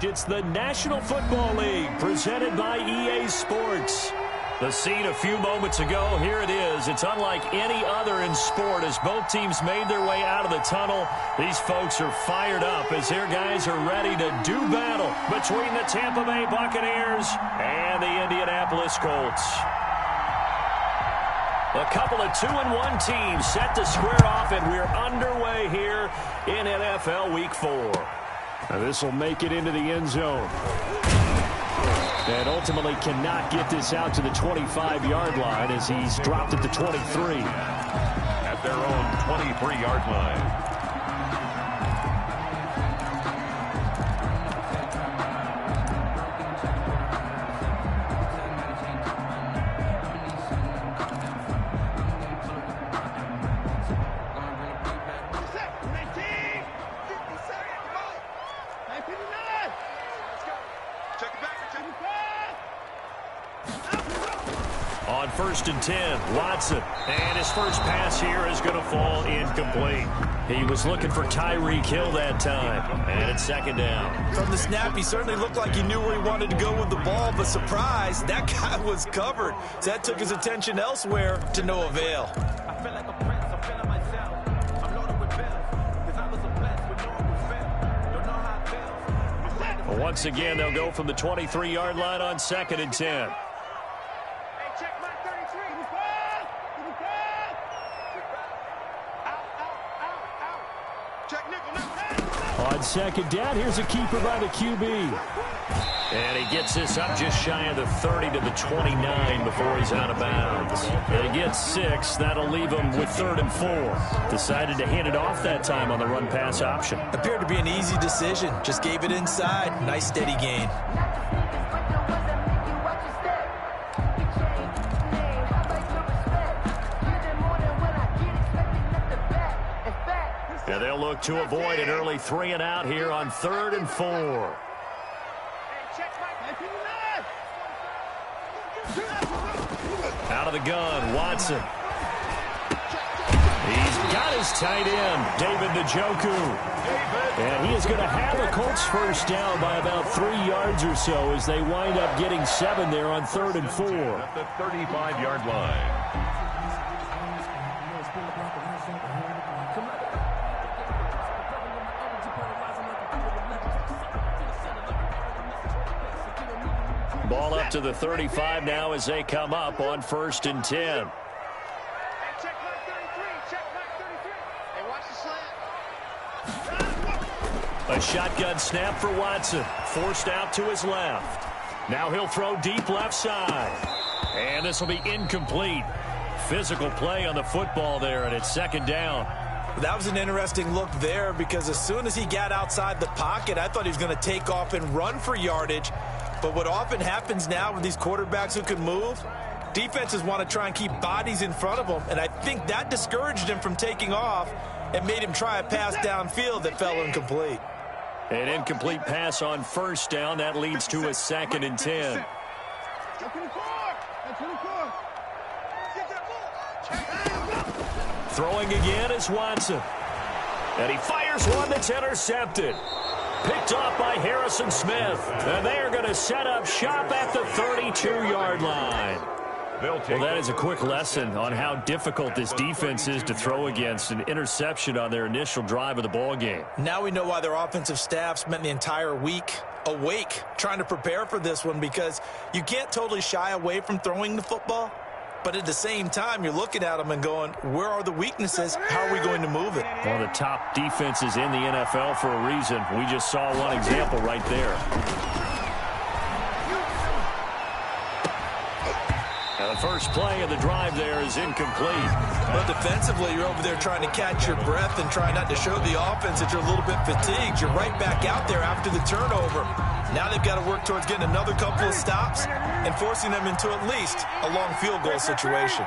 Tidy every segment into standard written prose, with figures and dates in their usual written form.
Broadcast. It's the National Football League presented by EA Sports. The scene a few moments ago, here it is. It's unlike any other in sport as both teams made their way out of the tunnel. These folks are fired up as their guys are ready to do battle between the Tampa Bay Buccaneers and the Indianapolis Colts. A couple of 2-1 teams set to square off, and we're underway here in NFL Week 4. Now this will make it into the end zone. And ultimately cannot get this out to the 25-yard line as he's dropped at the 23. At their own 23-yard line. On 1st and 10, Watson. And his first pass here is going to fall incomplete. He was looking for Tyreek Hill that time. And it's 2nd down. From the snap, he certainly looked like he knew where he wanted to go with the ball, but surprise, that guy was covered. So that took his attention elsewhere to no avail. I feel like a prince, I'm feeling myself. I'm loaded with bills, because I was a blessed with no one who failed. Don't know how it feels. Once again, they'll go from the 23-yard line on 2nd and 10. On 2nd down, here's a keeper by the QB. And he gets this up just shy of the 30 to the 29 before he's out of bounds. And he gets 6. That'll leave him with 3rd and 4. Decided to hand it off that time on the run-pass option. Appeared to be an easy decision. Just gave it inside. Nice steady gain. And they'll look to avoid an early 3-and-out here on 3rd and 4. Out of the gun, Watson. He's got his tight end, David Njoku. And he is going to have a Colts first down by about 3 yards or so as they wind up getting 7 there on 3rd and 4. At the 35-yard line. Ball up to the 35 now as they come up on 1st and 10. A shotgun snap for Watson. Forced out to his left. Now he'll throw deep left side. And this will be incomplete. Physical play on the football there, and it's 2nd down. That was an interesting look there because as soon as he got outside the pocket, I thought he was going to take off and run for yardage. But what often happens now with these quarterbacks who can move, defenses want to try and keep bodies in front of them, and I think that discouraged him from taking off and made him try a pass downfield that fell incomplete. An incomplete pass on 1st down. That leads to a 2nd and 10. Throwing again is Watson. And he fires one that's intercepted. Picked off by Harrison Smith. And they are going to set up shop at the 32-yard line. Well, that is a quick lesson on how difficult this defense is to throw against. An interception on their initial drive of the ball game. Now we know why their offensive staff spent the entire week awake trying to prepare for this one, because you can't totally shy away from throwing the football. But at the same time, you're looking at them and going, where are the weaknesses? How are we going to move it? One of the top defenses in the NFL for a reason. We just saw one example right there. And the first play of the drive there is incomplete. But defensively, you're over there trying to catch your breath and try not to show the offense that you're a little bit fatigued. You're right back out there after the turnover. Now they've got to work towards getting another couple of stops and forcing them into at least a long field goal situation.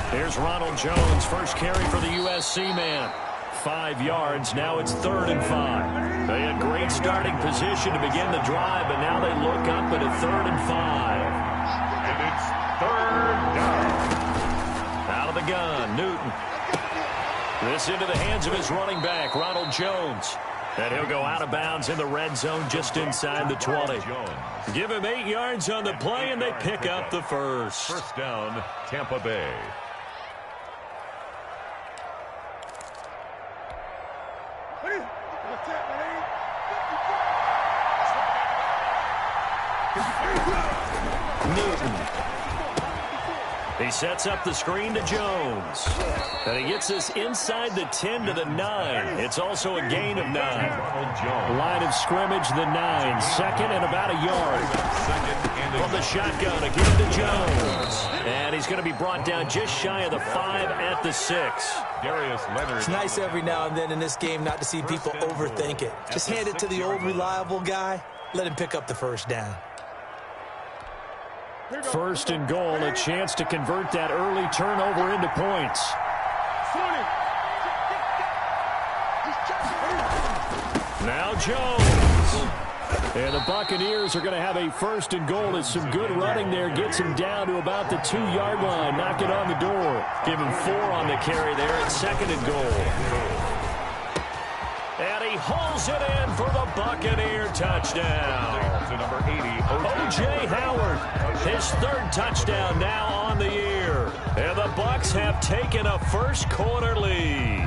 Here's Ronald Jones, first carry for the USC man. 5 yards, now it's 3rd and 5. They had great starting position to begin the drive, but now they look up at a 3rd and 5. And it's 3rd down. Out of the gun, Newton. This into the hands of his running back, Ronald Jones. And he'll go out of bounds in the red zone just inside the 20. Give him 8 yards on the play, and they pick up the first. First down, Tampa Bay. Newton. He sets up the screen to Jones. And he gets this inside the 10 to the 9. It's also a gain of 9. Line of scrimmage, the 9. Second and about a yard. From the shotgun, again to Jones. And he's going to be brought down just shy of the 5 at the 6. Darius Leonard. It's nice every now and then in this game not to see people overthink it. Just hand it to the old reliable guy. Let him pick up the first down. First and goal, a chance to convert that early turnover into points. Now Jones. And the Buccaneers are going to have a first and goal as some good running there gets him down to about the 2-yard line. Knock it on the door. Give him 4 on the carry there at second and goal. And he hauls it in for the Buccaneer touchdown. To number 80, O.J. Howard, his 3rd touchdown now on the year. And the Bucs have taken a first-quarter lead.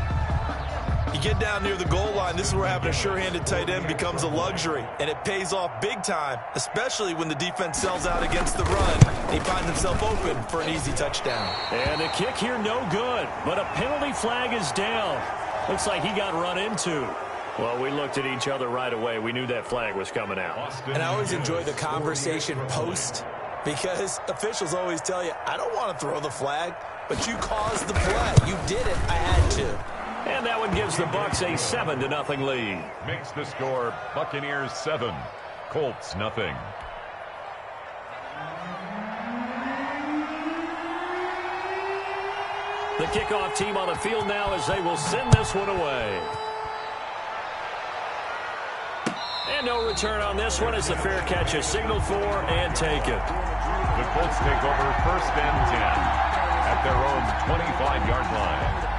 You get down near the goal line, this is where having a sure-handed tight end becomes a luxury, and it pays off big time, especially when the defense sells out against the run. He finds himself open for an easy touchdown. And the kick here no good, but a penalty flag is down. Looks like he got run into. Well, we looked at each other right away. We knew that flag was coming out. And I always enjoy the conversation post because officials always tell you, I don't want to throw the flag, but you caused the play. You did it. I had to. And that one gives the Bucs a 7-0 lead. Makes the score Buccaneers 7, Colts nothing. The kickoff team on the field now as they will send this one away. And no return on this one as the fair catch is signaled for and taken. The Colts take over first and 10 at their own 25-yard line.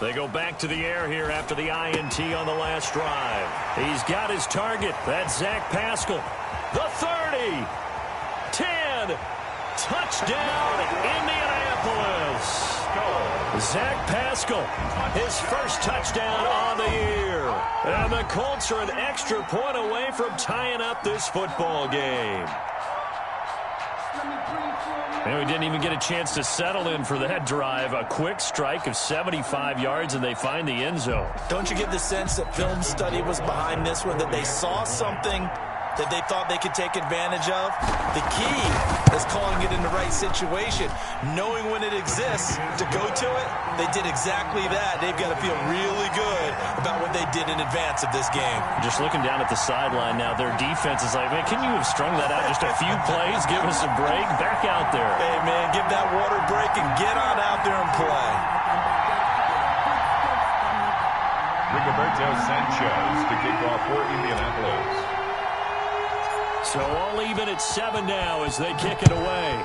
They go back to the air here after the INT on the last drive. He's got his target. That's Zach Pascal. The 30. 10. Touchdown, Indianapolis. Zach Pascal, his first touchdown on the year. And the Colts are an extra point away from tying up this football game. And we didn't even get a chance to settle in for that drive. A quick strike of 75 yards, and they find the end zone. Don't you get the sense that film study was behind this one, that they saw something that they thought they could take advantage of? The key is calling it in the right situation, knowing when it exists to go to it. They did exactly that. They've got to feel really good about what they did in advance of this game. Just looking down at the sideline now, their defense is like, man, can you have strung that out just a few plays? Give us a break. Back out there. Hey, man, give that water break and get on out there and play. Rigoberto Sanchez to kick off for Indianapolis. So all even at 7 now as they kick it away.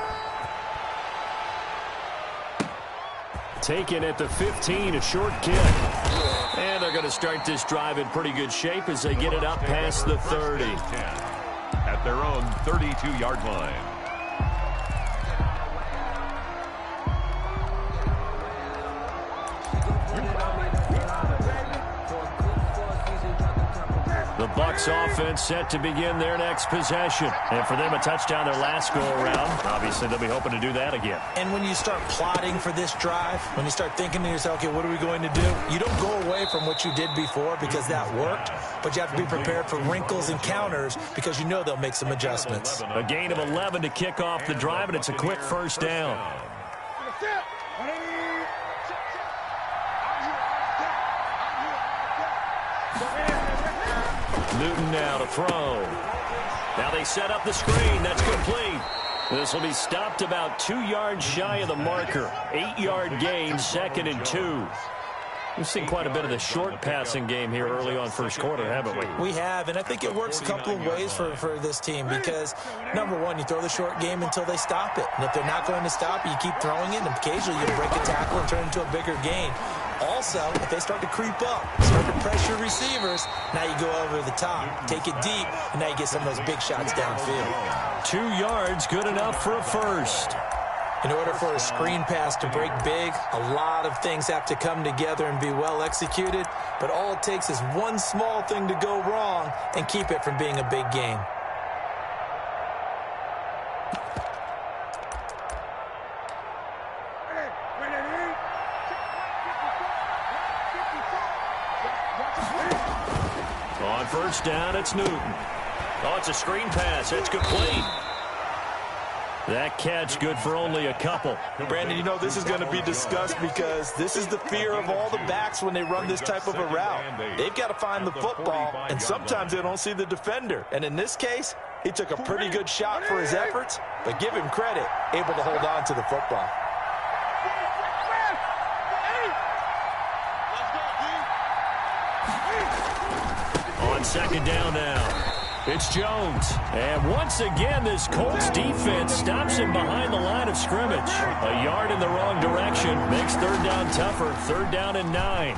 Taken at the 15, a short kick. And they're going to start this drive in pretty good shape as they get it up past the 30. At their own 32-yard line. The Bucs offense set to begin their next possession. And for them, a touchdown their last go-around. Obviously, they'll be hoping to do that again. And when you start plotting for this drive, when you start thinking to yourself, okay, what are we going to do? You don't go away from what you did before because that worked, but you have to be prepared for wrinkles and counters because you know they'll make some adjustments. A gain of 11 to kick off the drive, and it's a quick first down. Newton now to throw. Now they set up the screen. That's complete. This will be stopped about 2 yards shy of the marker. 8-yard gain, second and 2. We've seen quite a bit of the short passing game here early on first quarter, haven't we? We have, and I think it works a couple of ways for this team because, number one, you throw the short game until they stop it. And if they're not going to stop it, you keep throwing it, and occasionally you break a tackle and turn it into a bigger gain. Also, if they start to creep up, start to pressure receivers, now you go over the top, take it deep, and now you get some of those big shots downfield. 2 yards, good enough for a first. In order for a screen pass to break big, a lot of things have to come together and be well executed, but all it takes is one small thing to go wrong and keep it from being a big game. On first down, it's Newton. Oh, it's a screen pass. It's complete. That catch good for only a couple. Brandon, you know this is going to be discussed because this is the fear of all the backs when they run this type of a route. They've got to find the football, and sometimes they don't see the defender. And in this case, he took a pretty good shot for his efforts, but give him credit, able to hold on to the football. On second down now. It's Jones. And once again, this Colts defense stops him behind the line of scrimmage. A yard in the wrong direction makes third down tougher. Third down and 9.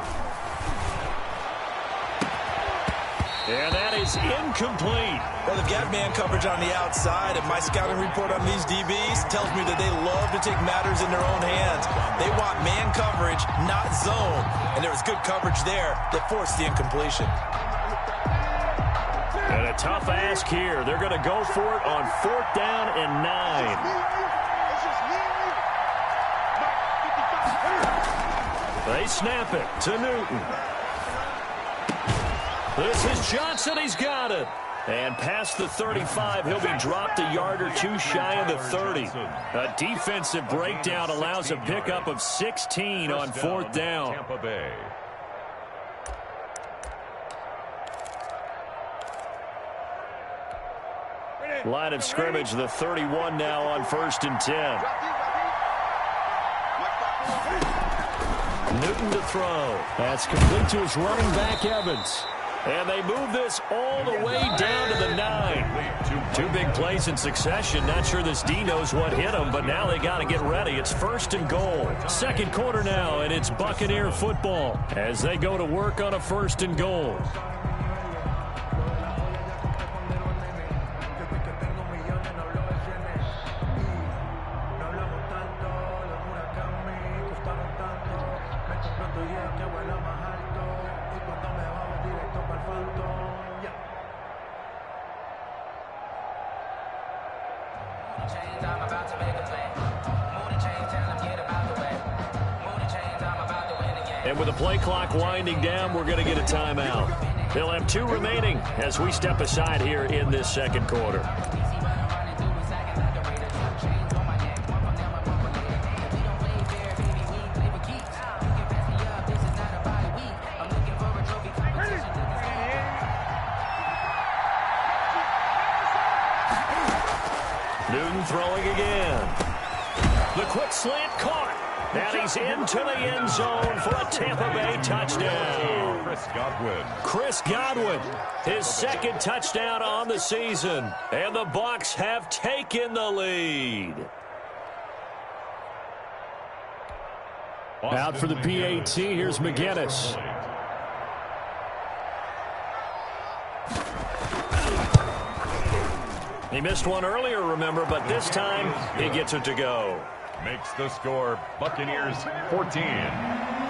And that is incomplete. Well, they've got man coverage on the outside, and my scouting report on these DBs tells me that they love to take matters in their own hands. They want man coverage, not zone. And there was good coverage there that forced the incompletion. And a tough ask here. They're going to go for it on 4th down and 9. They snap it to Newton. This is Johnson. He's got it. And past the 35, he'll be dropped a yard or two shy of the 30. A defensive breakdown allows a pickup of 16 on 4th down. Tampa Bay. Line of scrimmage, the 31 now on 1st and 10. Newton to throw. That's complete to his running back, Evans. And they move this all the way down to the 9. Two big plays in succession. Not sure this D knows what hit him, but now they got to get ready. It's 1st and goal. Second quarter now, and it's Buccaneer football as they go to work on a 1st and goal. And with the play clock winding down, we're going to get a timeout. They'll have 2 remaining as we step aside here in this second quarter. Newton throwing again. The quick slant caught. And he's into the end zone for a Tampa Bay touchdown. Chris Godwin, his second touchdown on the season. And the Bucs have taken the lead. Out for the PAT, here's McGinnis. He missed one earlier, remember, but this time he gets it to go. Makes the score Buccaneers 14,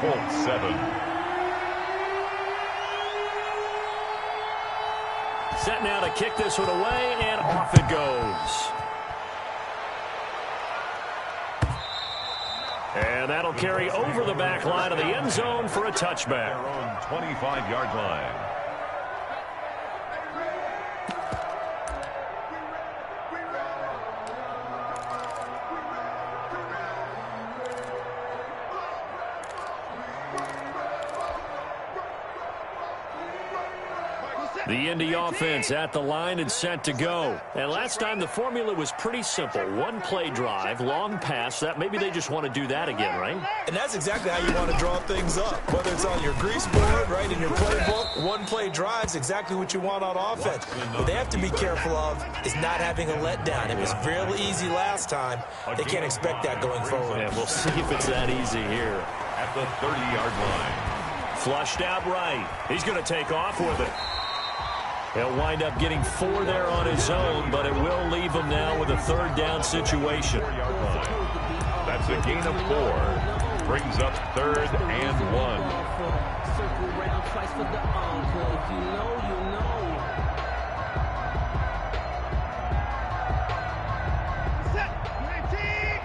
Colts 7. Set now to kick this one away, and off it goes. And that'll carry over the back line of the end zone for a touchback. Their own 25-yard line. The Indy offense at the line and set to go. And last time the formula was pretty simple. One play drive, long pass. That maybe they just want to do that again, right? And that's exactly how you want to draw things up. Whether it's on your grease board, right, in your playbook, one play drive is exactly what you want on offense. What they have to be careful of is not having a letdown. It was real easy last time. They can't expect that going forward. And we'll see if it's that easy here. At the 30-yard line. Flushed out right. He's going to take off with it. He'll wind up getting 4 there on his own, but it will leave him now with a third down situation. That's a gain of 4. Brings up 3rd and 1. Circle round twice for the encore. If you know, you know. Set. 19.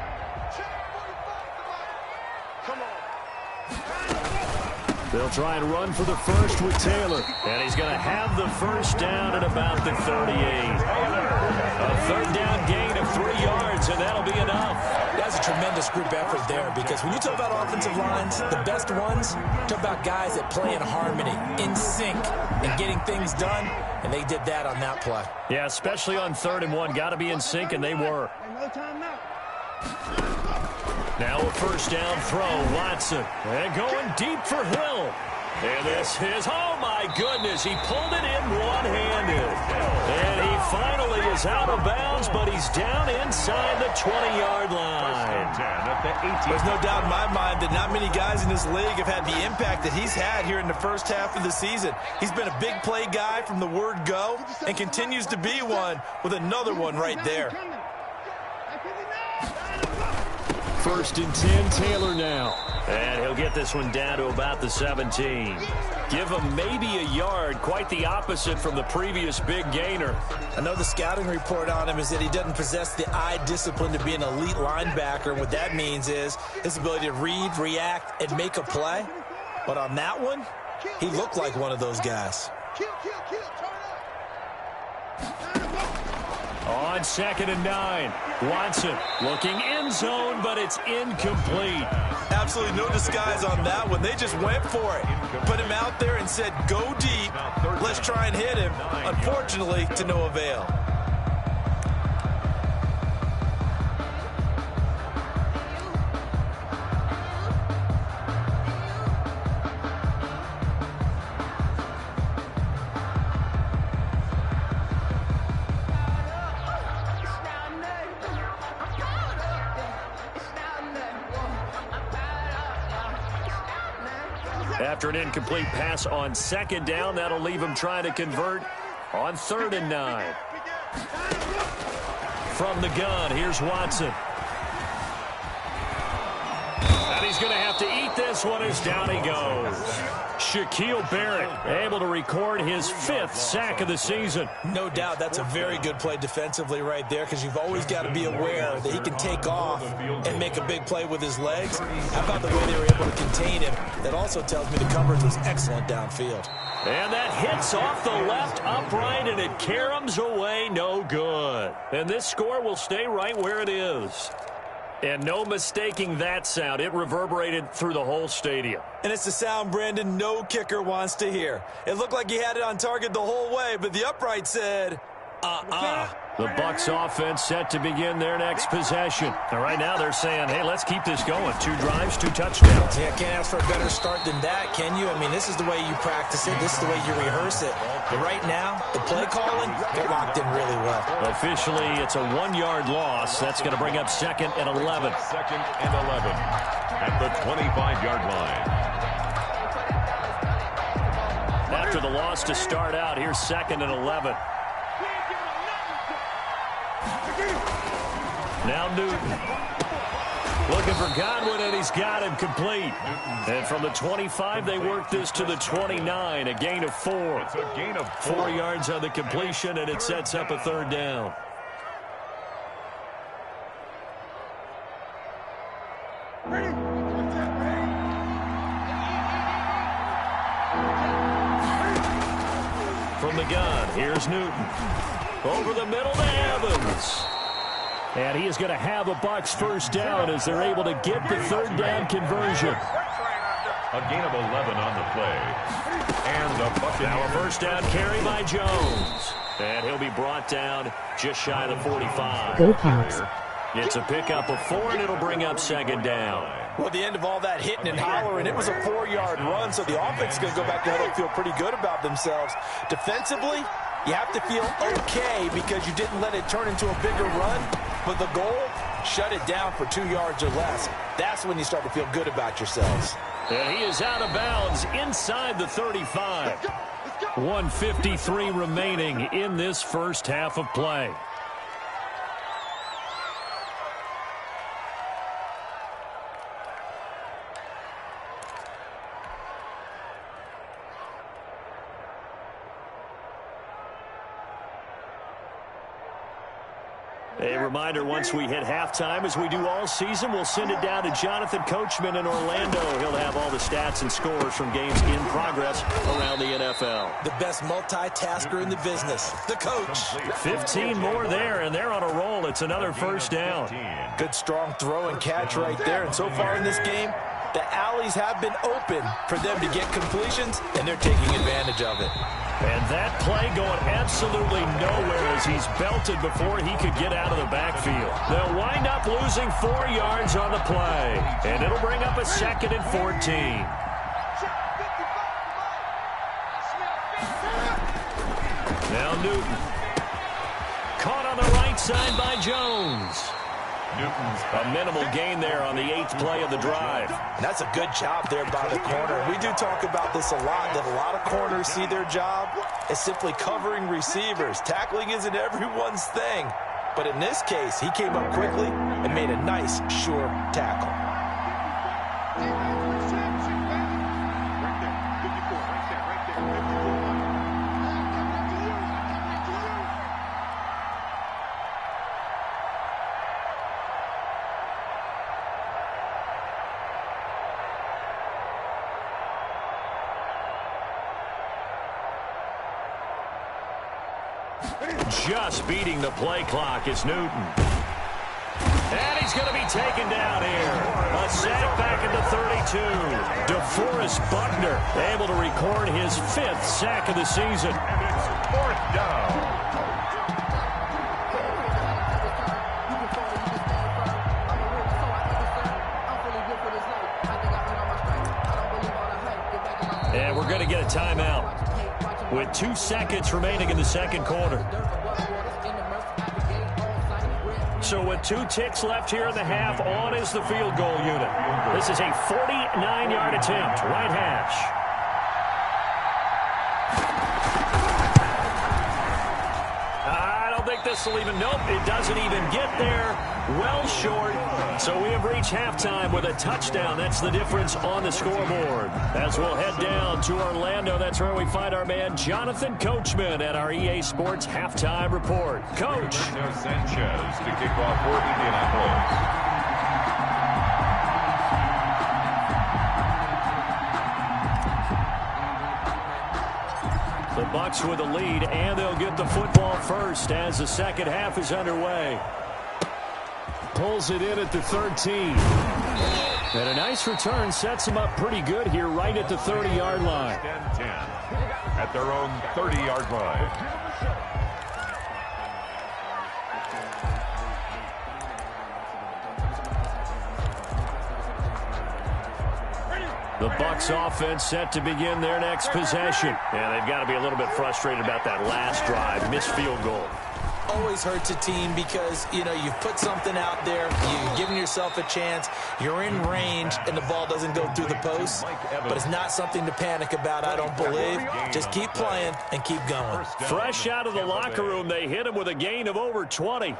Come on. They'll try and run for the first with Taylor. And he's going to have the first down at about the 38. A third down gain of 3 yards, and that'll be enough. That's a tremendous group effort there, because when you talk about offensive lines, the best ones, talk about guys that play in harmony, in sync, and getting things done, and they did that on that play. Yeah, especially on 3rd and 1. Got to be in sync, and they were. Now a first down throw, Watson. And going deep for Hill. And this is, oh my goodness, he pulled it in one-handed. And he finally is out of bounds, but he's down inside the 20-yard line. There's no doubt in my mind that not many guys in this league have had the impact that he's had here in the first half of the season. He's been a big play guy from the word go and continues to be one with another one right there. 1st and 10, Taylor now. And he'll get this one down to about the 17. Give him maybe a yard, quite the opposite from the previous big gainer. I know the scouting report on him is that he doesn't possess the eye discipline to be an elite linebacker. What that means is his ability to read, react, and make a play. But on that one, he looked like one of those guys. On 2nd and 9, Watson looking end zone, but it's incomplete. Absolutely no disguise on that one. They just went for it. Put him out there and said, go deep. Let's try and hit him. Unfortunately, to no avail. After an incomplete pass on 2nd down, that'll leave him trying to convert on 3rd and 9. From the gun, here's Watson. And he's going to have to eat this one as down he goes. Shaquille Barrett able to record his 5th sack of the season. No doubt that's a very good play defensively right there, because you've always got to be aware that he can take off and make a big play with his legs. How about the way they were able to contain him? That also tells me the coverage was excellent downfield. And that hits off the left upright, and it caroms away, no good. And this score will stay right where it is. And no mistaking that sound. It reverberated through the whole stadium. And it's the sound, Brandon, no kicker wants to hear. It looked like he had it on target the whole way, but the upright said, The Bucs offense set to begin their next possession. And right now they're saying, hey, let's keep this going. 2 drives, 2 touchdowns. Yeah, can't ask for a better start than that, can you? I mean, this is the way you practice it. This is the way you rehearse it. But right now, the play calling, they're locked in really well. Officially, it's a 1-yard loss. That's going to bring up 2nd and 11. 2nd and 11 at the 25-yard line. After the loss to start out, here's 2nd and 11. Now Newton looking for Godwin, and he's got him complete. And from the 25, they work this to the 29, a gain of 4. It's a gain of 4 yards on the completion, and it sets up a 3rd down. From the gun, here's Newton. Over the middle to Evans. And he is going to have a Bucs first down as they're able to get the 3rd down conversion. A gain of 11 on the play. And the Buccaneers. Now a first down carry by Jones. And he'll be brought down just shy of the 45. Go Hawks. It's a pickup of 4, and it'll bring up second down. Well, at the end of all that hitting and hollering, it was a 4-yard run, so the offense is going to go back to huddle and feel pretty good about themselves. Defensively, you have to feel okay because you didn't let it turn into a bigger run, but the goal, shut it down for 2 yards or less. That's when you start to feel good about yourselves. And he is out of bounds inside the 35. 1:53 remaining in this first half of play. A reminder, once we hit halftime, as we do all season, we'll send it down to Jonathan Coachman in Orlando. He'll have all the stats and scores from games in progress around the NFL. The best multitasker in the business, the coach. 15 more there, and they're on a roll. It's another first down. Good, strong throw and catch right there. And so far in this game, the alleys have been open for them to get completions, and they're taking advantage of it. And that play going absolutely nowhere as he's belted before he could get out of the backfield. They'll wind up losing 4 yards on the play. And it'll bring up a 2nd and 14. Now Newton. Caught on the right side by Jones. Newton's a minimal gain there on the 8th play of the drive. And that's a good job there by the corner. We do talk about this a lot, that a lot of corners see their job as simply covering receivers. Tackling isn't everyone's thing. But in this case, he came up quickly and made a nice, sure tackle. Just beating the play clock is Newton. And he's going to be taken down here. A sack back at the 32. DeForest Buckner able to record his 5th sack of the season. And it's 4th down. And we're going to get a timeout with 2 seconds remaining in the second quarter. So with 2 ticks left here in the half, on is the field goal unit. This is a 49-yard attempt, right hash. I don't think this will even, nope, it doesn't even get there. Well short. So we have reached halftime with a touchdown. That's the difference on the scoreboard. As we'll head down to Orlando, that's where we find our man Jonathan Coachman at our EA Sports Halftime Report. Coach. Sanchez to kick off for Indianapolis. The Bucs with a lead, and they'll get the football first as the second half is underway. Pulls it in at the 13. And a nice return sets them up pretty good here right at the 30-yard line. 10-10 at their own 30-yard line. The Bucs offense set to begin their next possession. And they've got to be a little bit frustrated about that last drive, missed field goal. Always hurts a team because, you know, you've put something out there, you've given yourself a chance, you're in range, and the ball doesn't go through the post. But it's not something to panic about, I don't believe. Just keep playing and keep going. Fresh out of the locker room, they hit him with a gain of over 20.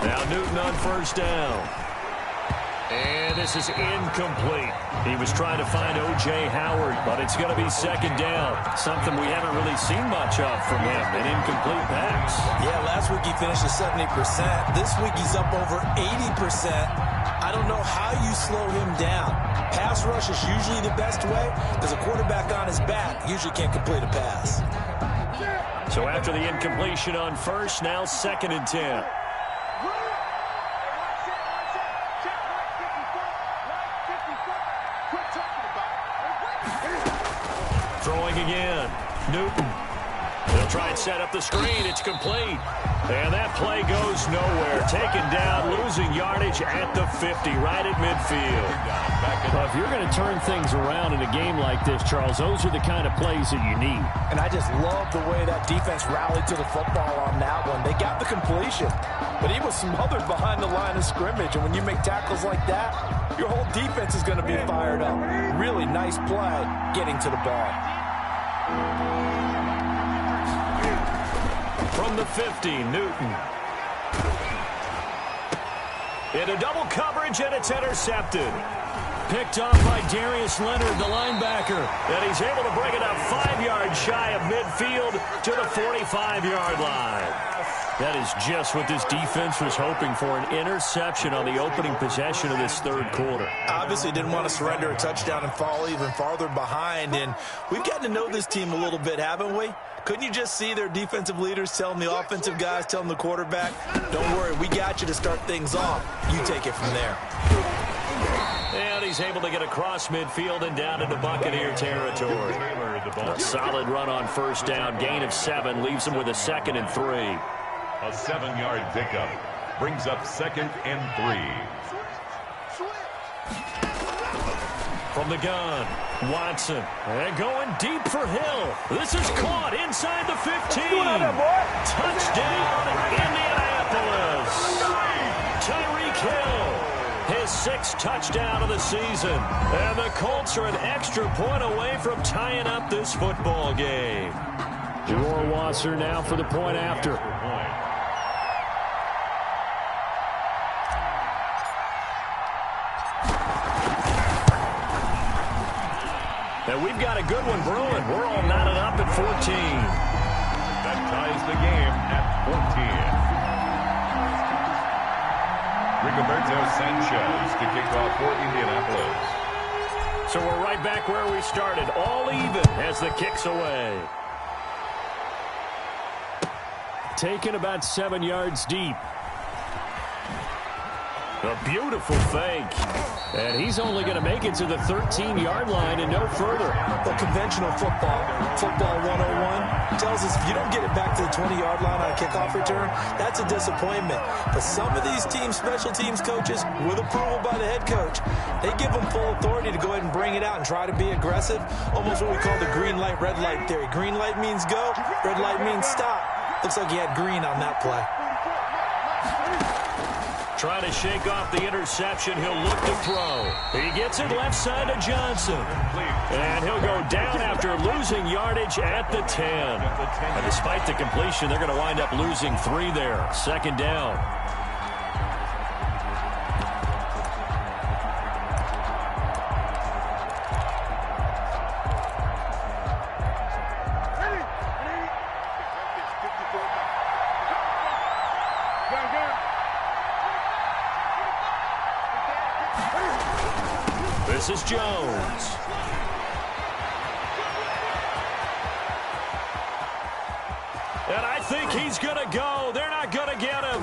Now Newton on first down. And this is incomplete. He was trying to find O.J. Howard, but it's going to be second down. Something we haven't really seen much of from him, an incomplete pass. Yeah, last week he finished at 70%. This week he's up over 80%. I don't know how you slow him down. Pass rush is usually the best way because a quarterback on his back usually can't complete a pass. So after the incompletion on first, now 2nd and 10. Throwing again. Newton. They'll try and set up the screen. It's complete. And that play goes nowhere. Taken down, losing yardage at the 50, right at midfield. Well, if you're going to turn things around in a game like this, Charles, those are the kind of plays that you need. And I just love the way that defense rallied to the football on that one. They got the completion, but he was smothered behind the line of scrimmage. And when you make tackles like that, your whole defense is going to be fired up. Really nice play getting to the ball. From the 50, Newton. Into double coverage, and it's intercepted. Picked off by Darius Leonard, the linebacker. And he's able to bring it up 5 yards shy of midfield to the 45-yard line. That is just what this defense was hoping for, an interception on the opening possession of this third quarter. Obviously didn't want to surrender a touchdown and fall even farther behind. And we've gotten to know this team a little bit, haven't we? Couldn't you just see their defensive leaders telling the offensive guys, telling the quarterback, don't worry, we got you to start things off. You take it from there. And he's able to get across midfield and down into Buccaneer territory. A solid run on first down, gain of 7, leaves him with a 2nd and 3. A 7-yard pickup brings up 2nd and 3. From the gun, Watson. And going deep for Hill. This is caught inside the 15. Touchdown, Indianapolis. Tyreek Hill, his 6th touchdown of the season. And the Colts are an extra point away from tying up this football game. Jerome Wasser now for the point after. And we've got a good one brewing. We're all knotted up at 14. That ties the game at 14. Rigoberto Sanchez to kick off for Indianapolis. So we're right back where we started, all even as the kick's away. Taken about 7 yards deep. A beautiful fake. And he's only going to make it to the 13-yard line and no further. Well, conventional football 101, tells us if you don't get it back to the 20-yard line on a kickoff return, that's a disappointment. But some of these team special teams coaches, with approval by the head coach, they give them full authority to go ahead and bring it out and try to be aggressive. Almost what we call the green light, red light theory. Green light means go, red light means stop. Looks like he had green on that play. Trying to shake off the interception. He'll look to throw. He gets it left side to Johnson. And he'll go down after losing yardage at the 10. And despite the completion, they're going to wind up losing 3 there. 2nd down. This is Jones. And I think he's going to go. They're not going to get him.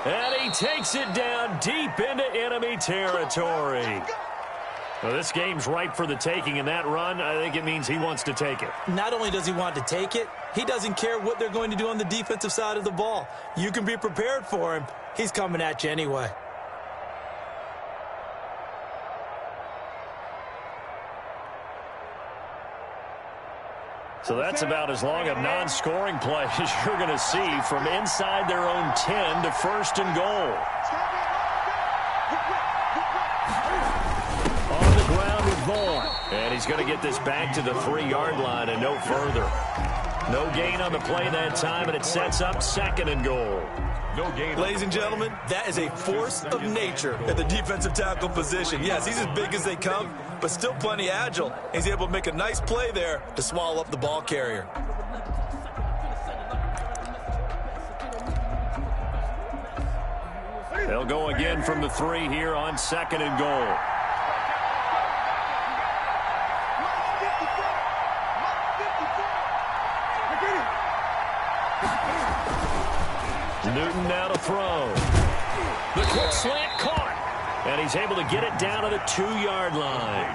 And he takes it down deep into enemy territory. Well, this game's ripe for the taking, and that run, I think it means he wants to take it. Not only does he want to take it, he doesn't care what they're going to do on the defensive side of the ball. You can be prepared for him. He's coming at you anyway. So that's about as long a non-scoring play as you're going to see from inside their own 10 to 1st and goal. On the ground with Vaughn. And he's going to get this back to the 3-yard line and no further. No gain on the play that time, and it sets up 2nd and goal. No gain. Ladies and gentlemen, that is a force of nature at the defensive tackle position. Yes, he's as big as they come, but still plenty agile. He's able to make a nice play there to swallow up the ball carrier. They'll go again from the 3 here on 2nd and goal. Newton now to throw. The quick slant caught. And he's able to get it down to the 2-yard line.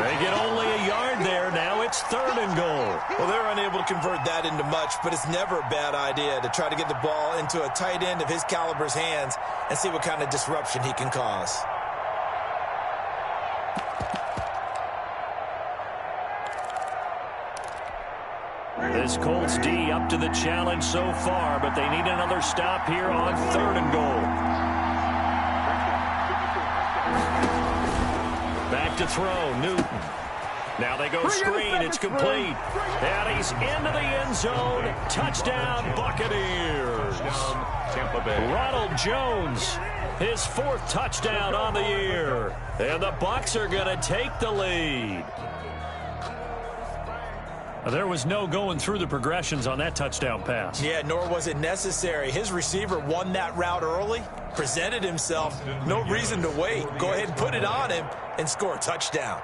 They get only a yard there. Now it's 3rd and goal. Well, they're unable to convert that into much, but it's never a bad idea to try to get the ball into a tight end of his caliber's hands and see what kind of disruption he can cause. This Colts D up to the challenge so far, but they need another stop here on 3rd and goal. Back to throw, Newton. Now they go screen, it's complete. And he's into the end zone. Touchdown, Buccaneers. Tampa Bay. Ronald Jones, his 4th touchdown on the year. And the Bucs are going to take the lead. There was no going through the progressions on that touchdown pass. Yeah, nor was it necessary. His receiver won that route early, presented himself. No reason to wait. Go ahead and put it on him and score a touchdown.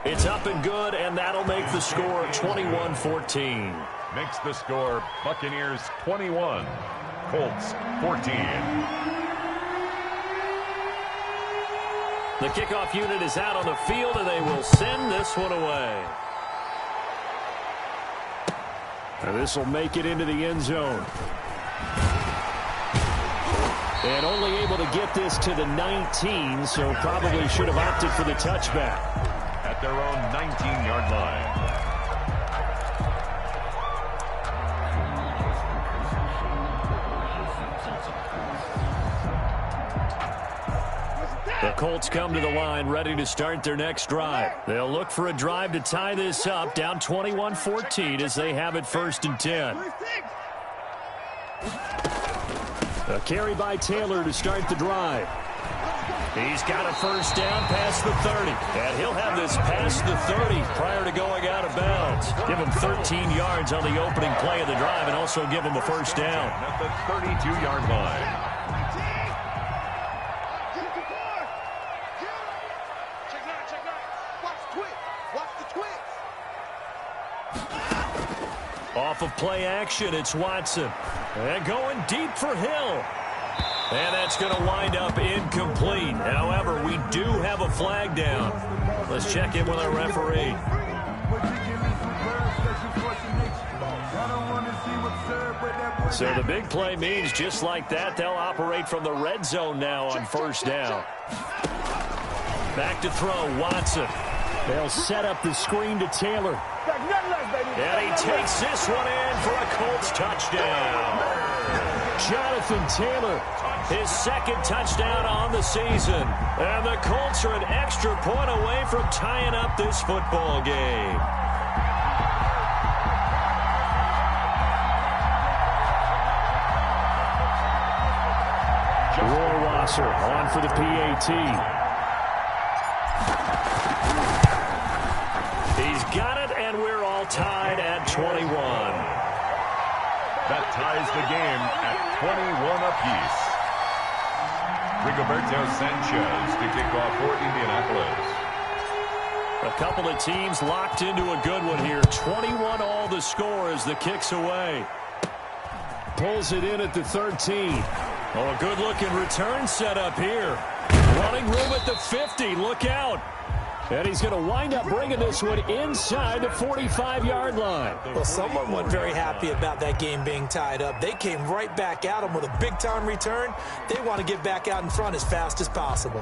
It's up and good, and that'll make the score 21-14. Makes the score Buccaneers 21, Colts 14. The kickoff unit is out on the field, and they will send this one away. And this will make it into the end zone. And only able to get this to the 19, so probably should have opted for the touchback. At their own 19-yard line. The Colts come to the line ready to start their next drive. They'll look for a drive to tie this up, down 21-14 as they have it 1st and 10. A carry by Taylor to start the drive. He's got a 1st down past the 30. And he'll have this past the 30 prior to going out of bounds. Give him 13 yards on the opening play of the drive and also give him a 1st down. At the 32-yard line. Off of play action, it's Watson. And going deep for Hill. And that's going to wind up incomplete. However, we do have a flag down. Let's check in with our referee. So the big play means just like that, they'll operate from the red zone now on 1st down. Back to throw, Watson. They'll set up the screen to Taylor. And he takes this one in for a Colts touchdown. Jonathan Taylor. His 2nd touchdown on the season. And the Colts are an extra point away from tying up this football game. Roy Wasser on for the PAT. He's got it, and we're all tied at 21. That ties the game at 21 apiece. Rigoberto Sanchez to kick off for Indianapolis. A couple of teams locked into a good one here. 21 all the score as the kick's away. Pulls it in at the 13. Oh, a good-looking return set up here. Running room at the 50. Look out. And he's going to wind up bringing this one inside the 45-yard line. Well, someone wasn't very happy about that game being tied up. They came right back at him with a big-time return. They want to get back out in front as fast as possible.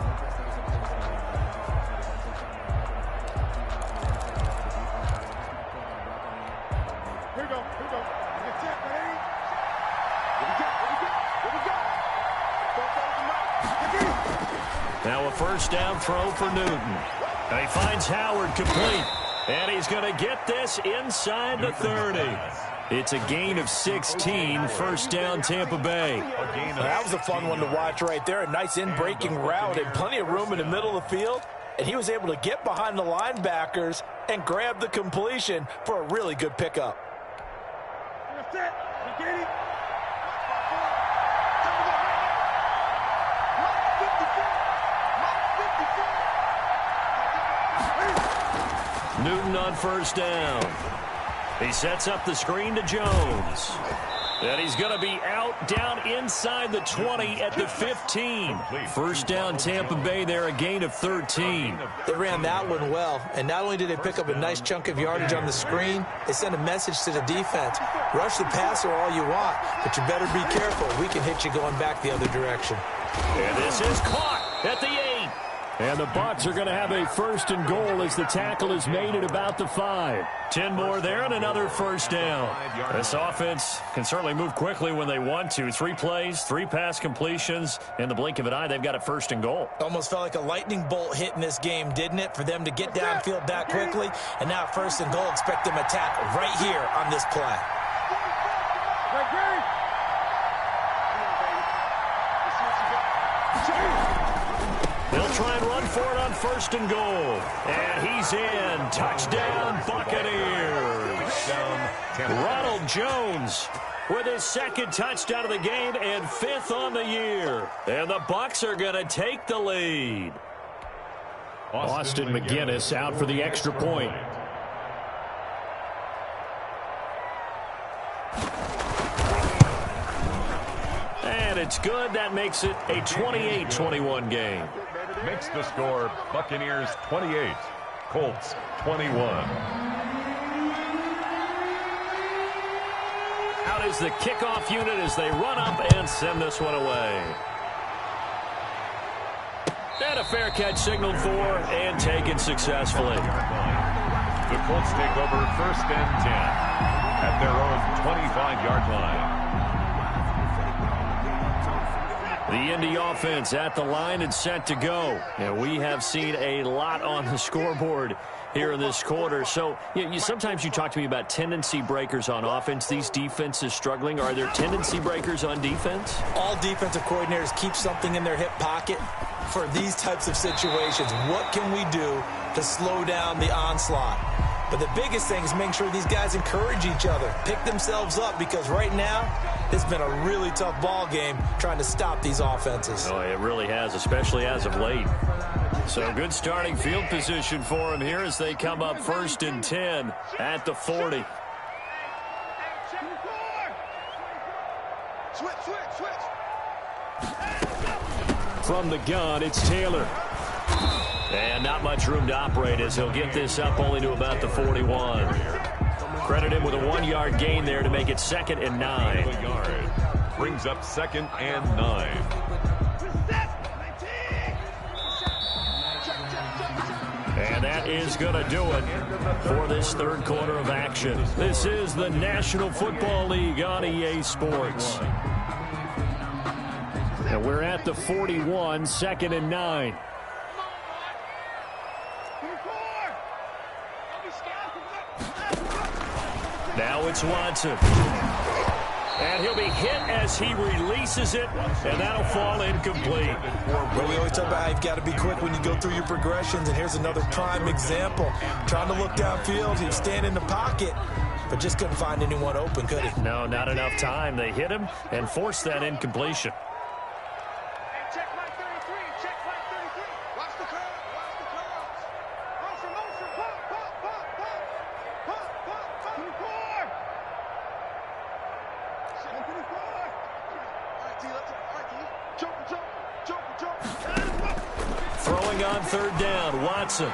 Here we go. Now a 1st down throw for Newton. And he finds Howard complete. And he's going to get this inside the 30. It's a gain of 16, first down Tampa Bay. That was a fun one to watch right there. A nice in-breaking route and plenty of room in the middle of the field. And he was able to get behind the linebackers and grab the completion for a really good pickup. Newton on first down. He sets up the screen to Jones. And he's going to be out down inside the 20 at the 15. First down Tampa Bay there, a gain of 13. They ran that one well, and not only did they pick up a nice chunk of yardage on the screen, they sent a message to the defense. Rush the passer all you want, but you better be careful. We can hit you going back the other direction. And this is caught at the 8. And the Bucs are going to have a first and goal as the tackle is made at about the 5. 10 more there and another first down. This offense can certainly move quickly when they want to. 3 plays, 3 pass completions. In the blink of an eye, they've got a first and goal. Almost felt like a lightning bolt hit in this game, didn't it? For them to get downfield that quickly. And now first and goal, expect them to attack right here on this play. They'll try and run for it on first and goal. And he's in. Touchdown, Buccaneers. Ronald Jones with his second touchdown of the game and 5th on the year. And the Bucs are going to take the lead. Austin McGinnis out for the extra point. And it's good. That makes it a 28-21 game. Makes the score Buccaneers 28, Colts 21. Out is the kickoff unit as they run up and send this one away. And a fair catch signaled for and taken successfully. The Colts take over first and 10 at their own 25-yard line. The Indy offense at the line and set to go. And we have seen a lot on the scoreboard here in this quarter. So sometimes you talk to me about tendency breakers on offense. These defenses struggling. Are there tendency breakers on defense? All defensive coordinators keep something in their hip pocket for these types of situations. What can we do to slow down the onslaught? But the biggest thing is making sure these guys encourage each other, pick themselves up, because right now it's been a really tough ball game trying to stop these offenses. Oh, it really has, especially as of late. So good starting field position for them here as they come up first and 10 at the 40. From the gun, it's Taylor. And not much room to operate as he'll get this up only to about the 41. Credit him with a 1-yard gain there to make it 2nd and 9. Brings up 2nd and 9. And that is going to do it for this third quarter of action. This is the National Football League on EA Sports. And we're at the 41, 2nd and 9. Now it's Watson. And he'll be hit as he releases it, and that'll fall incomplete. Well, we always talk about how you've got to be quick when you go through your progressions, and here's another prime example. Trying to look downfield, he was standing in the pocket, but just couldn't find anyone open, could he? No, not enough time. They hit him and forced that incompletion. Throwing on third down, Watson.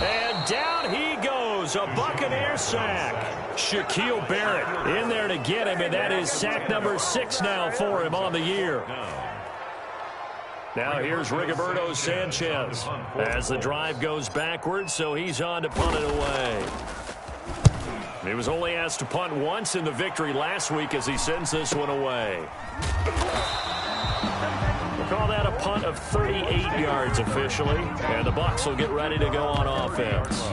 And down he goes, a Buccaneer sack. Shaquille Barrett in there to get him, and that is sack number 6 now for him on the year. Now here's Rigoberto Sanchez as the drive goes backwards, so he's on to punt it away. He was only asked to punt once in the victory last week as he sends this one away. call that a punt of 38 yards officially, and the Bucs will get ready to go on offense.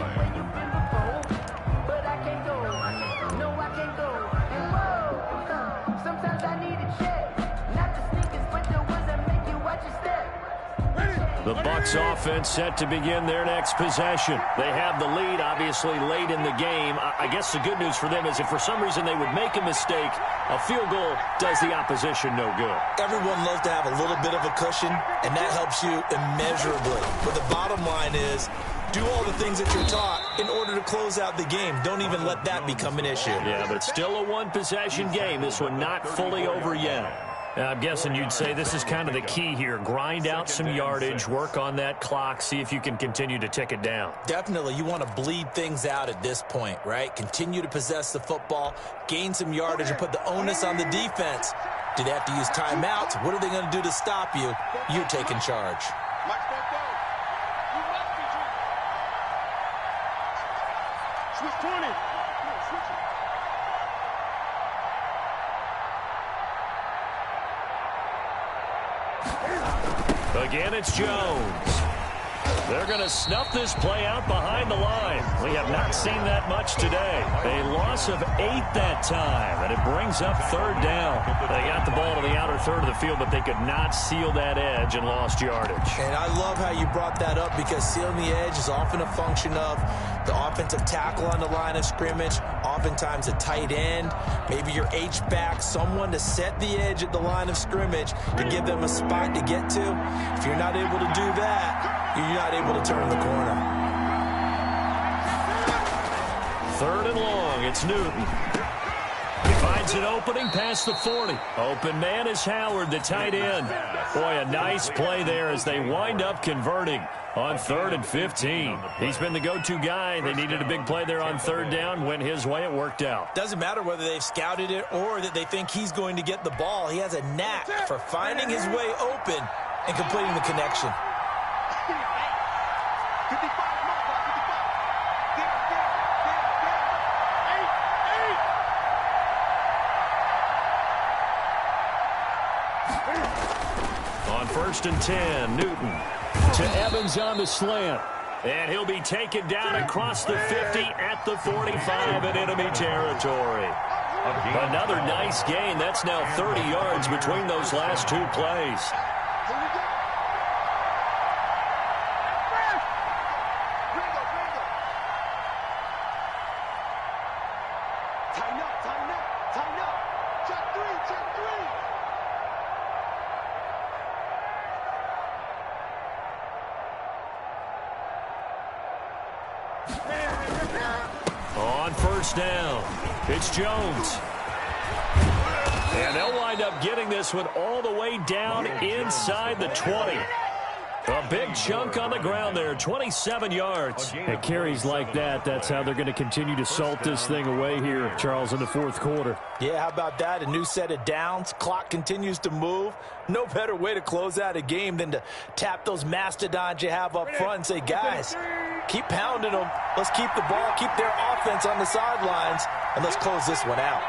The Bucs offense set to begin their next possession. They have the lead, obviously, late in the game. I guess the good news for them is if for some reason they would make a mistake, a field goal does the opposition no good. Everyone loves to have a little bit of a cushion, and that helps you immeasurably. But the bottom line is, do all the things that you're taught in order to close out the game. Don't even let that become an issue. Yeah, but it's still a one-possession game. This one not fully over yet. I'm guessing you'd say this is kind of the key here. Grind out some yardage, work on that clock, see if you can continue to tick it down. Definitely. You want to bleed things out at this point, right? Continue to possess the football, gain some yardage, and put the onus on the defense. Do they have to use timeouts? What are they going to do to stop you? You're taking charge. Switch 20. Again, it's Jones. They're going to snuff this play out behind the line. We have not seen that much today. A loss of 8 that time, and it brings up third down. They got the ball to the outer third of the field, but they could not seal that edge and lost yardage. And I love how you brought that up because sealing the edge is often a function of the offensive tackle on the line of scrimmage, oftentimes a tight end, maybe your H-back, someone to set the edge at the line of scrimmage to give them a spot to get to. If you're not able to do that, you're not able to turn the corner. Third and long, it's Newton. He finds an opening past the 40. Open man is Howard, the tight end. Boy, a nice play there as they wind up converting on 3rd and 15. He's been the go-to guy. They needed a big play there on third down. Went his way, it worked out. Doesn't matter whether they've scouted it or that they think he's going to get the ball. He has a knack for finding his way open and completing the connection. On 1st and 10, Newton to Evans on the slant. And he'll be taken down across the 50 at the 45 in enemy territory. Another nice gain. That's now 30 yards between those last two plays. On 1st down, it's Jones. And they'll wind up getting this one all the way down inside the 20. A big chunk on the ground there, 27 yards. At carries like that, that's how they're going to continue to salt this thing away here, Charles, in the 4th quarter. Yeah, how about that? A new set of downs. Clock continues to move. No better way to close out a game than to tap those mastodons you have up front and say, guys, keep pounding them. Let's keep the ball, keep their offense on the sidelines, and let's close this one out.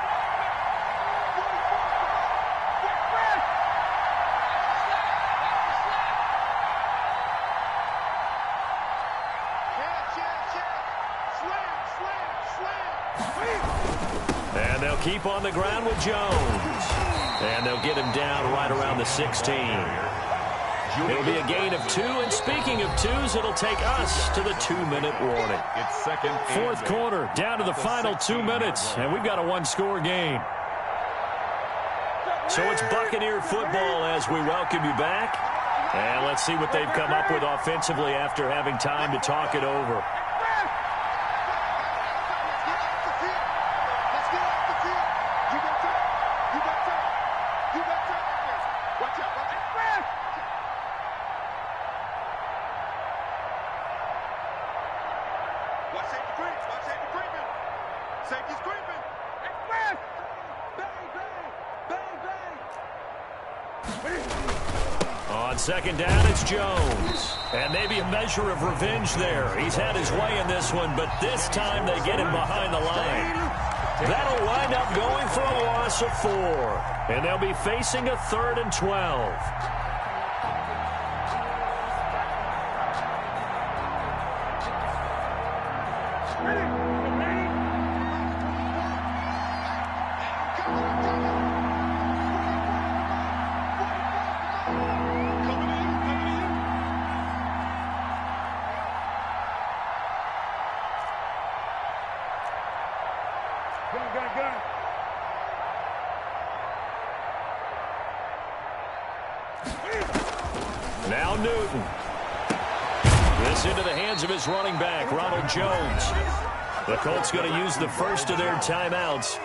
And they'll keep on the ground with Jones. And they'll get him down right around the 16. It'll be a gain of 2, and speaking of 2s, it'll take us to the 2-minute warning. It's 4th quarter, down to the final 2 minutes, and we've got a one-score game. So it's Buccaneer football as we welcome you back. And let's see what they've come up with offensively after having time to talk it over. On 2nd down, it's Jones. And maybe a measure of revenge there. He's had his way in this one, but this time they get him behind the line. That'll wind up going for a loss of 4. And they'll be facing a 3rd and 12. Now Newton. This into the hands of his running back, Ronald Jones. The Colts going to use the first of their timeouts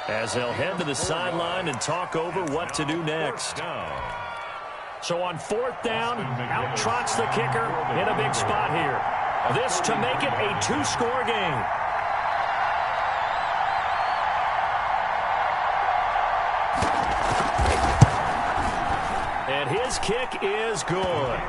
as they'll head to the sideline and talk over what to do next. So on 4th down, out trots the kicker in a big spot here. This to make it a 2-score game. And his kick is good.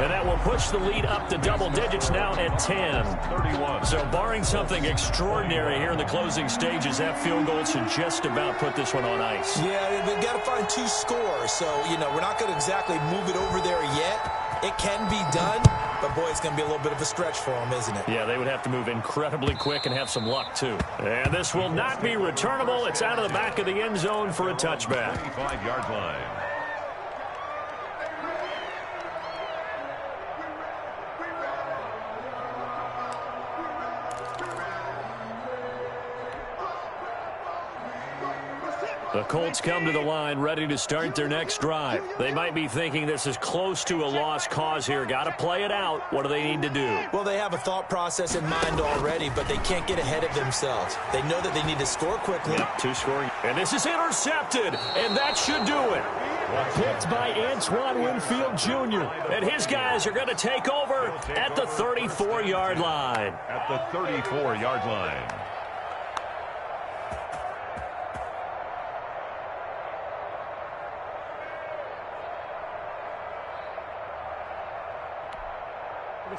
And that will push the lead up to double digits now at 10. 31. So barring something extraordinary here in the closing stages, that field goal should just about put this one on ice. Yeah, they've got to find 2 scores. So, we're not going to exactly move it over there yet. It can be done, but, boy, it's going to be a little bit of a stretch for them, isn't it? Yeah, they would have to move incredibly quick and have some luck, too. And this will not be returnable. It's out of the back of the end zone for a touchback. 25-yard line. The Colts come to the line ready to start their next drive. They might be thinking this is close to a lost cause here. Got to play it out. What do they need to do? Well, they have a thought process in mind already, but they can't get ahead of themselves. They know that they need to score quickly. Yep, 2 scoring. And this is intercepted, and that should do it. Picked by Antoine Winfield Jr. And his guys are going to take over at the 34-yard line. At the 34-yard line.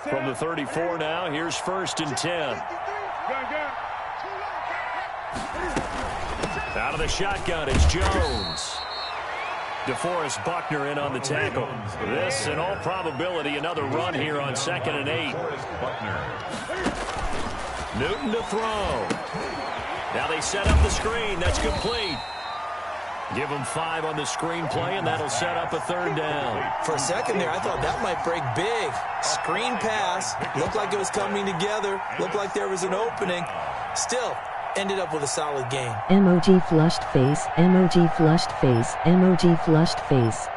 From the 34 now, here's 1st and 10. Out of the shotgun, it's Jones. DeForest Buckner in on the tackle. This, in all probability, another run here on 2nd and 8. Newton to throw. Now they set up the screen. That's complete. Give them 5 on the screen play, and that'll set up a 3rd down. For a second there, I thought that might break big. Screen pass. Looked like it was coming together. Looked like there was an opening. Still, ended up with a solid game. Emoji flushed face, emoji flushed face, emoji flushed face.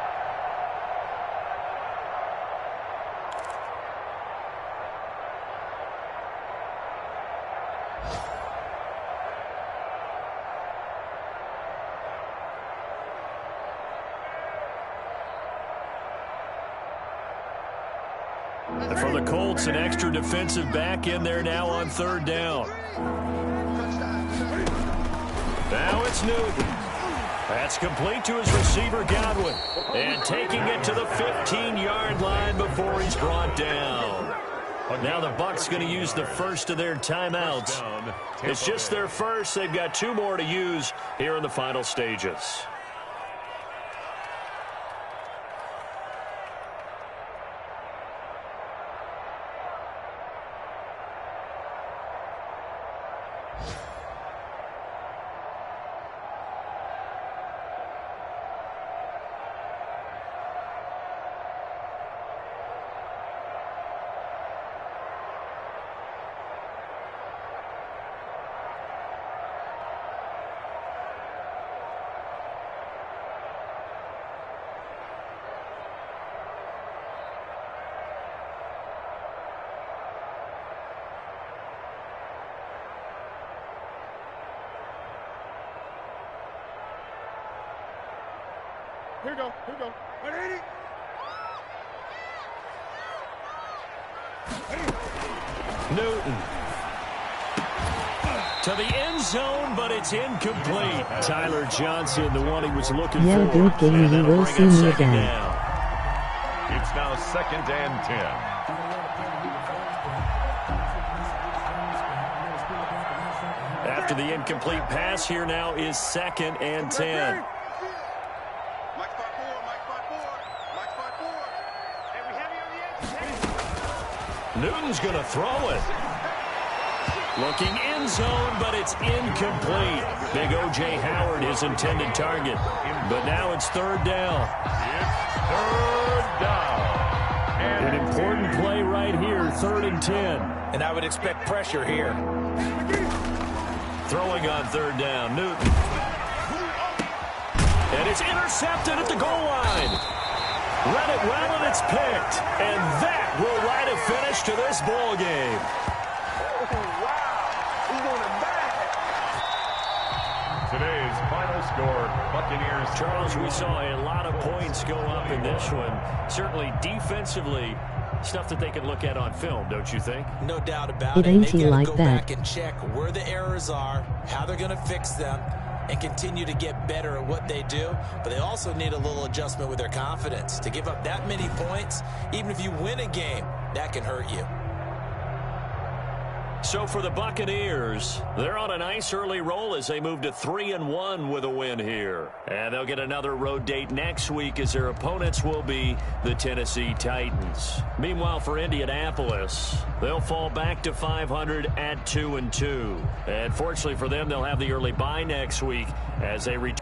And for the Colts, an extra defensive back in there now on 3rd down. Now it's Newton. That's complete to his receiver, Godwin. And taking it to the 15-yard line before he's brought down. Now the Bucs going to use the first of their timeouts. It's just their first. They've got 2 more to use here in the final stages. Here we go. Here we go. Ready? Newton. To the end zone, but it's incomplete. Tyler Johnson, the one he was looking for. Yeah, good game. You will see me again. It's now 2nd and 10. After the incomplete pass, here now is 2nd and 10. Newton's going to throw it. Looking end zone, but it's incomplete. Big O.J. Howard, his intended target. But now it's third down. It's third down. An important play right here, 3rd and 10. And I would expect pressure here. Throwing on third down, Newton. And it's intercepted at the goal line. Read it well, and it's picked. And that will write a finish to this ball game. Today's final score, Buccaneers. Charles, we saw a lot of points go up in this one. Certainly defensively, stuff that they can look at on film, don't you think? No doubt about It it. ain't They've got to like go that. back and check where the errors are, how they're going to fix them, and continue to get better at what they do. But they also need a little adjustment with their confidence. To give up that many points, even if you win a game, that can hurt you. So for the Buccaneers, they're on a nice early roll as they move to 3-1 with a win here. And they'll get another road date next week as their opponents will be the Tennessee Titans. Meanwhile, for Indianapolis, they'll fall back to 500 at 2-2. And fortunately for them, they'll have the early bye next week as they return.